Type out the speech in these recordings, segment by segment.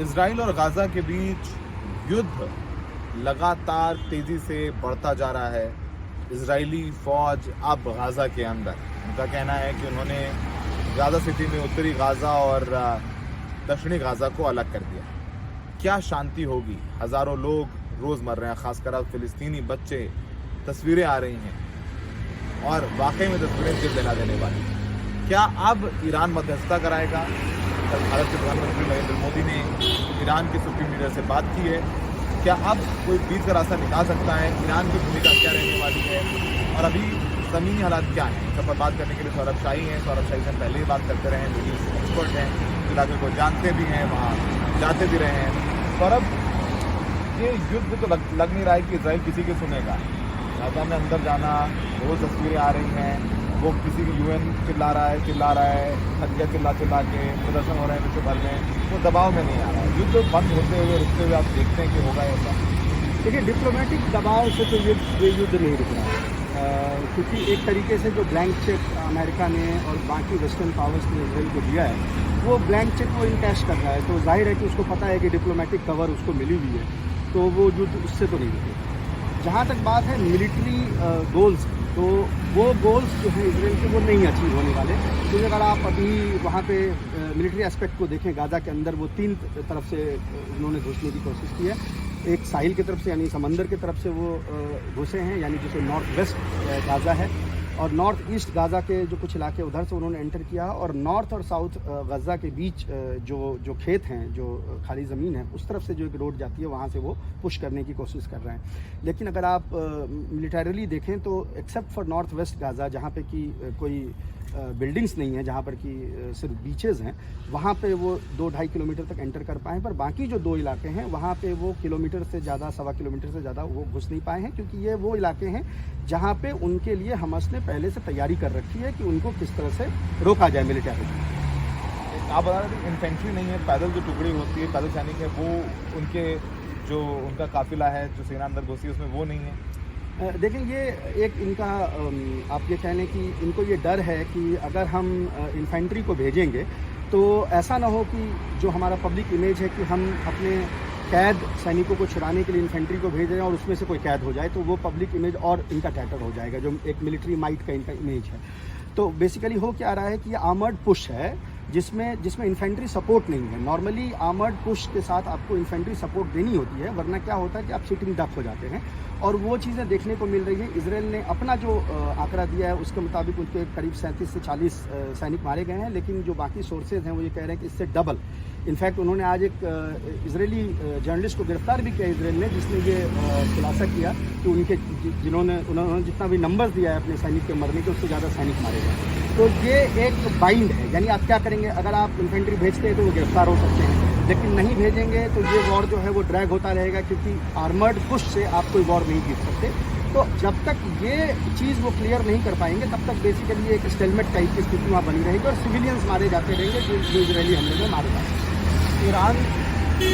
Israel और Gaza के बीच युद्ध लगातार तेज़ी से बढ़ता जा रहा है। इजरायली फ़ौज अब गाज़ा के अंदर, उनका कहना है कि उन्होंने गाज़ा सिटी में उत्तरी गाज़ा और दक्षिणी गाज़ा को अलग कर दिया। क्या शांति होगी? हज़ारों लोग रोज़ मर रहे हैं, खासकर अब फ़िलिस्तीनी बच्चे, तस्वीरें आ रही हैं और वाकई में तस्वीरें दिल दहला देने वाली। क्या अब ईरान मध्यस्थता कराएगा? कल भारत के प्रधानमंत्री नरेंद्र मोदी ने ईरान के सुप्रीम लीडर से बात की है। क्या अब कोई बीच का रास्ता निकाल सकता है? ईरान की भूमिका क्या रहने वाली है और अभी ज़मीनी हालात क्या हैं? सब पर बात करने के लिए सौरभ शाही हैं। सौरभ शाही से हम पहले ही बात करते रहे हैं, मिडिल ईस्ट एक्सपर्ट हैं, इलाके को जानते भी हैं, वहाँ जाते भी रहे हैं। सौरभ, ये युद्ध तो लग नहीं रहा है कि इजराइल किसी की सुनेगा। गाज़ा में अंदर जाना, रोज़ तस्वीरें आ रही हैं, वो किसी की यूएन चिल्ला रहा है, हत्या चिल्ला के प्रदर्शन हो रहे हैं विश्व भर में, वो दबाव में नहीं आ रहा है। युद्ध बंद होते हुए रुकते हुए आप देखते हैं कि होगा ऐसा? देखिए, डिप्लोमेटिक दबाव से तो ये युद्ध नहीं रुक रहा है, क्योंकि एक तरीके से जो ब्लैंक चेक अमेरिका ने और बाकी वेस्टर्न पावर्स ने इजराइल को दिया है, वो ब्लैंक चेक वो इनकैश कर रहा है। तो जाहिर है कि उसको पता है कि डिप्लोमेटिक कवर उसको मिली हुई है, तो वो युद्ध उससे तो नहीं रुकेगा। जहाँ तक बात है मिलिट्री गोल्स, तो वो गोल्स जो हैं इजराइल के, वो नहीं अचीव होने वाले। क्योंकि अगर आप अभी वहाँ पे मिलिट्री एस्पेक्ट को देखें, गाज़ा के अंदर वो 3 तरफ से उन्होंने घुसने की कोशिश की है। एक साहिल की तरफ से यानी समंदर की तरफ से वो घुसे हैं, यानी जिसे नॉर्थ वेस्ट गाज़ा है, और नॉर्थ ईस्ट गाज़ा के जो कुछ इलाके उधर से उन्होंने एंटर किया, और नॉर्थ और साउथ गाज़ा के बीच जो खेत हैं, जो खाली ज़मीन है, उस तरफ से जो एक रोड जाती है, वहाँ से वो पुश करने की कोशिश कर रहे हैं। लेकिन अगर आप मिलिटरीली देखें तो except for north west Gaza, जहाँ पे कि कोई बिल्डिंग्स नहीं है, जहाँ पर कि सिर्फ बीचेज़ हैं, वहाँ पे वो 2-2.5 किलोमीटर तक एंटर कर पाए हैं। पर बाकी जो 2 इलाके हैं, वहाँ पे वो किलोमीटर से ज़्यादा, 1.25 किलोमीटर से ज़्यादा वो घुस नहीं पाए हैं, क्योंकि ये वो इलाके हैं जहाँ पे उनके लिए हमास ने पहले से तैयारी कर रखी है कि उनको किस तरह से रोका जाए मिलिटरी। आप बता रहे थे इन्फेंट्री नहीं है, पैदल जो टुकड़ी होती है, पैदल सैनिक है, वो उनका काफिला है जो सेना अंदर घुसी, उसमें वो नहीं है। देखें, ये एक इनका आप ये कह लें कि इनको ये डर है कि अगर हम इन्फेंट्री को भेजेंगे तो ऐसा ना हो कि जो हमारा पब्लिक इमेज है कि हम अपने कैद सैनिकों को छुड़ाने के लिए इन्फेंट्री को भेज रहे हैं और उसमें से कोई कैद हो जाए, तो वो पब्लिक इमेज और इनका टैटर हो जाएगा, जो एक मिलिट्री माइट का इनका इमेज है। तो बेसिकली हो क्या रहा है कि ये आर्मर्ड पुश है, जिसमें इन्फेंट्री सपोर्ट नहीं है। नॉर्मली आर्मर्ड पुश के साथ आपको इन्फेंट्री सपोर्ट देनी होती है, वरना क्या होता है कि आप सिटिंग डक हो जाते हैं, और वो चीज़ें देखने को मिल रही है। इजराइल ने अपना जो आंकड़ा दिया है उसके मुताबिक उनके करीब 37 से 40 सैनिक मारे गए हैं, लेकिन जो बाकी सोर्सेज हैं वो ये कह रहे हैं कि इससे डबल। इनफैक्ट उन्होंने आज एक इजरायली जर्नलिस्ट को गिरफ्तार भी किया इजराइल ने, जिसने ये खुलासा किया कि उन्होंने जितना भी नंबर दिया है अपने सैनिक के मरने के, उससे ज़्यादा सैनिक मारे गए। तो ये एक बाइंड है, यानी आप क्या करेंगे, अगर आप इन्फेंट्री भेजते हैं तो वो गिरफ्तार हो सकते हैं, लेकिन नहीं भेजेंगे तो ये वॉर जो है वो ड्रैग होता रहेगा, क्योंकि आर्मर्ड पुश से आप कोई वॉर नहीं जीत सकते। तो जब तक ये चीज़ वो क्लियर नहीं कर पाएंगे, तब तक बेसिकली एक स्टेलमेट टाइप की स्थिति वहाँ बनी रहेगी और सिविलियंस मारे जाते रहेंगे जो इजरायली हमले में मारे जाते हैं। ईरान की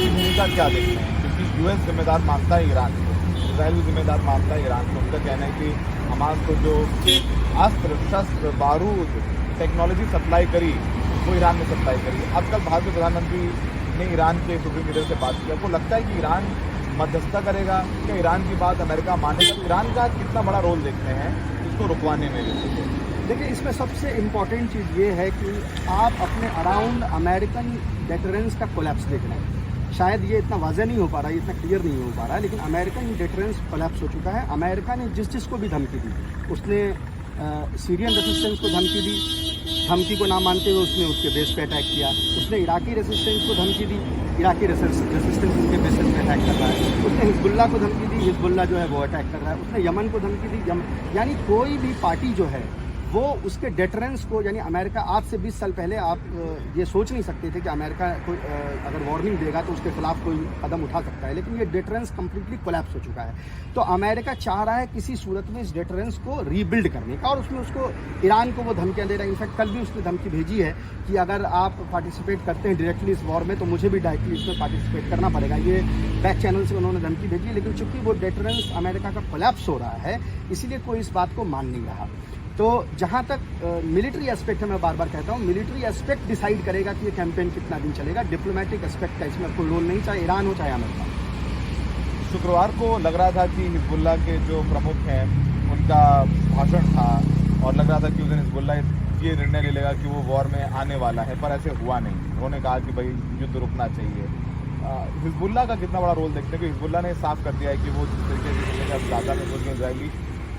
भूमिका क्या देखते हैं? क्योंकि यूएस जिम्मेदार मानता है ईरान को, इजराइल भी जिम्मेदार मानता है ईरान को। उनका कहना है कि हमास को जो अस्त्र शस्त्र बारूद टेक्नोलॉजी सप्लाई करी, वो ईरान ने सप्लाई करी। आजकल भारत के प्रधानमंत्री ने ईरान के सुप्रीम लीडर से बात की। आपको लगता है कि ईरान मध्यस्थता करेगा? क्या ईरान की बात अमेरिका मानेगा? ईरान का कितना बड़ा रोल देखते हैं इसको रुकवाने में? देखिए, इसमें सबसे इम्पॉर्टेंट चीज़ ये है कि आप अपने अराउंड अमेरिकन डेटरेंस का कोलैप्स देख रहे हैं। शायद ये इतना वाज़ेह नहीं हो पा रहा है, इतना क्लियर नहीं हो पा रहा है, लेकिन अमेरिकन डेटरेंस कोलैप्स हो चुका है। अमेरिका ने जिसको भी धमकी दी, उसने सीरियन रेसिस्टेंस को धमकी दी, धमकी को ना मानते हुए उसने उसके बेस पे अटैक किया। उसने इराकी रेसिस्टेंस को धमकी दी, इराकी रेसिस्टेंस उनके बेसिस पे अटैक कर रहा है। उसने हिजबुल्ला को धमकी दी, हिजबुल्ला जो है वो अटैक कर रहा है। उसने यमन को धमकी दी, यानी कोई भी पार्टी जो है वो उसके डेटरेंस को, यानी अमेरिका आज से 20 साल पहले आप ये सोच नहीं सकते थे कि अमेरिका कोई अगर वार्निंग देगा तो उसके खिलाफ कोई कदम उठा सकता है, लेकिन ये डेटरेंस कंप्लीटली कोलैप्स हो चुका है। तो अमेरिका चाह रहा है किसी सूरत में इस डेटरेंस को रीबिल्ड करने का, और उसमें उसको ईरान को वो धमकियाँ दे रहा है। इनफैक्ट कल भी उसने धमकी भेजी है कि अगर आप पार्टिसिपेट करते हैं डायरेक्टली इस वॉर में, तो मुझे भी डायरेक्टली इसमें पार्टिसिपेट करना पड़ेगा। ये बैक चैनल से उन्होंने धमकी भेजी है, लेकिन चूंकि वो डेटरेंस अमेरिका का कोलैप्स हो रहा है, इसीलिए कोई इस बात को मान नहीं रहा। तो जहाँ तक मिलिट्री एस्पेक्ट है, मैं बार बार कहता हूँ, मिलिट्री एस्पेक्ट डिसाइड करेगा कि ये कैंपेन कितना दिन चलेगा। डिप्लोमेटिक एस्पेक्ट का इसमें कोई रोल नहीं, चाहे ईरान हो चाहे अमेरिका। शुक्रवार को लग रहा था कि हिजबुल्लाह के जो प्रमुख हैं उनका भाषण था और लग रहा था कि उस दिन हिजबुल्लाह ये निर्णय ले लेगा कि वो वॉर में आने वाला है, पर ऐसे हुआ नहीं। उन्होंने कहा कि भाई युद्ध रुकना चाहिए। हिजबुल्लाह का कितना बड़ा रोल देखते हैं कि हिजबुल्लाह ने साफ कर दिया है कि वो जिस तरीके से अब गाजा में घुस गए इजरायली,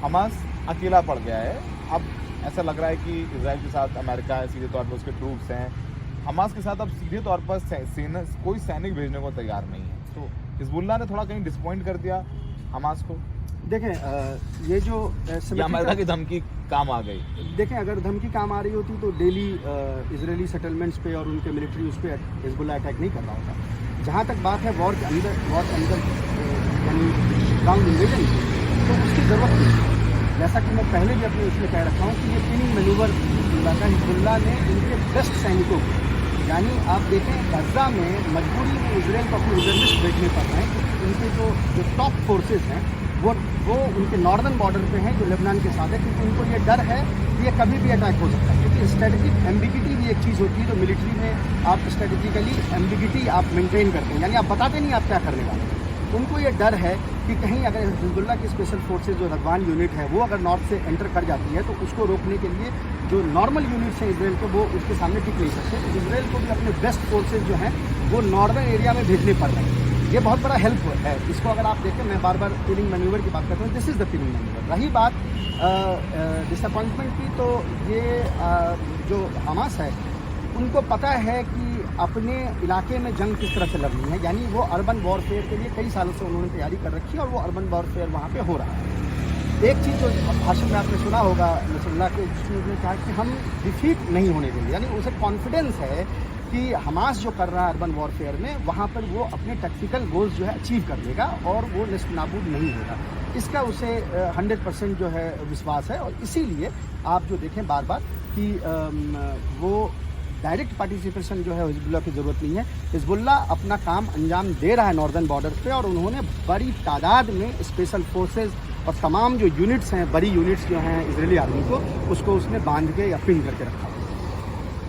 हमास अकेला पड़ गया है। अब ऐसा लग रहा है कि इजराइल के साथ अमेरिका है, सीधे तौर पर उसके ट्रूप्स हैं। हमास के साथ अब सीधे तौर पर सेना कोई सैनिक भेजने को तैयार नहीं है। तो हिजबुल्लाह ने थोड़ा कहीं डिसपॉइंट कर दिया हमास को। देखें ये जो अमेरिका की धमकी काम आ गई। देखें, अगर धमकी काम आ रही होती तो डेली इजरायली सेटलमेंट्स पे और उनके मिलिट्री उस पर हिजबुल्लाह अटैक नहीं कर रहा होता। जहाँ तक बात है वॉर के अंदर यानी ग्राउंड इन्वेजन की, तो उसकी ज़रूरत नहीं है। जैसा कि मैं पहले भी अपने उसमें कह रखा हूँ कि ये पिनिंग मैन्यूवर हिजबुल्लाह ने इनके बेस्ट सैनिकों को, यानी आप देखें गजा में मजबूरी में इजराइल को अपने रिजर्विस्ट भेजने पड़ रहे हैं क्योंकि उनके जो टॉप फोर्सेज हैं वो उनके नॉर्दर्न बॉर्डर पे हैं जो लेबनान के साथ है, क्योंकि उनको ये डर है कि ये कभी भी अटैक हो सकता है। क्योंकि स्ट्रेटेजिक एम्बिगिटी भी एक चीज़ होती है, तो मिलिट्री में आप स्ट्रेटेजिकली एम्बिगिटी आप मेंटेन करते हैं, यानी आप बताते नहीं आप क्या करने वाले हैं। उनको ये डर है कि कहीं अगर हिजबुल्लाह की स्पेशल फोर्सेज जो रगवान यूनिट है वो अगर नॉर्थ से एंटर कर जाती है तो उसको रोकने के लिए जो नॉर्मल यूनिट्स हैं इसराइल के, वो उसके सामने टिक नहीं सकते। तो इसराइल को भी अपने बेस्ट फोर्सेज जो हैं वो नॉर्दर्न एरिया में भेजने पड़ रहे हैं। ये बहुत बड़ा हेल्प है। इसको अगर आप देखें, मैं बार बार पिनिंग मैन्यूवर की बात करता हूँ, this is the pinning manoeuvre. रही बात डिसअपॉइंटमेंट की, तो ये जो हमास है उनको पता है कि अपने इलाके में जंग किस तरह से लड़नी है, यानी वो अर्बन वॉरफेयर के लिए कई सालों से उन्होंने तैयारी कर रखी है और वो अर्बन वॉरफेयर वहाँ पे हो रहा है। एक चीज़ जो भाषण में आपने सुना होगा नसरुल्लाह के, जिसमें उसने कहा कि हम डिफीट नहीं होने देंगे, यानी उसे कॉन्फिडेंस है कि हमास जो कर रहा है अर्बन वॉरफेयर में वहाँ पर वो अपने टैक्टिकल गोल्स जो है अचीव कर लेगा और वो नेस्त नाबूद नहीं होगा। इसका उसे 100% जो है विश्वास है। और इसीलिए आप जो देखें बार बार कि वो डायरेक्ट पार्टिसिपेशन जो है हिजबुल्लाह की ज़रूरत नहीं है। हिजबुल्लाह अपना काम अंजाम दे रहा है नॉर्दर्न बॉर्डर पे, और उन्होंने बड़ी तादाद में स्पेशल फोर्सेज और तमाम जो यूनिट्स हैं, बड़ी यूनिट्स जो हैं इजरायली आर्मी को, उसको उसने बांध के या पिन करके रखा।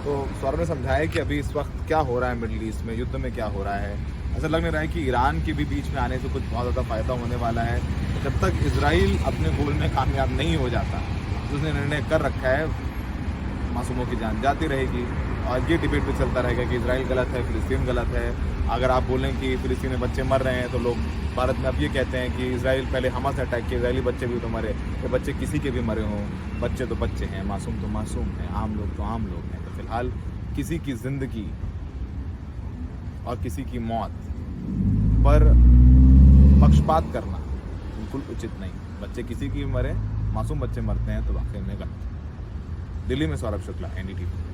तो सौरभ ने समझाया कि अभी इस वक्त क्या हो रहा है मिडिल ईस्ट में, युद्ध में क्या हो रहा है। ऐसा लग नहीं रहा है कि ईरान के भी बीच में आने से कुछ बहुत ज़्यादा फ़ायदा होने वाला है। जब तक इजराइल अपने गोल में कामयाब नहीं हो जाता, तो उसने निर्णय कर रखा है, मासूमों की जान जाती रहेगी। और ये डिबेट भी चलता रहेगा कि इजराइल गलत है, फिलिस्तीन गलत है। अगर आप बोलें कि फिलिस्तीन में बच्चे मर रहे हैं, तो लोग भारत में अब ये कहते हैं कि इजराइल पहले हमास ने अटैक किया, इजरायली बच्चे भी तो मरे। तो बच्चे किसी के भी मरे हों, बच्चे तो बच्चे हैं, मासूम तो मासूम हैं, आम लोग तो आम लोग हैं। तो फिलहाल किसी की ज़िंदगी और किसी की मौत पर पक्षपात करना बिल्कुल उचित नहीं। बच्चे किसी की भी मरे, मासूम बच्चे मरते हैं तो वाकई में गलत। दिल्ली में सौरभ शुक्ला, NDTV।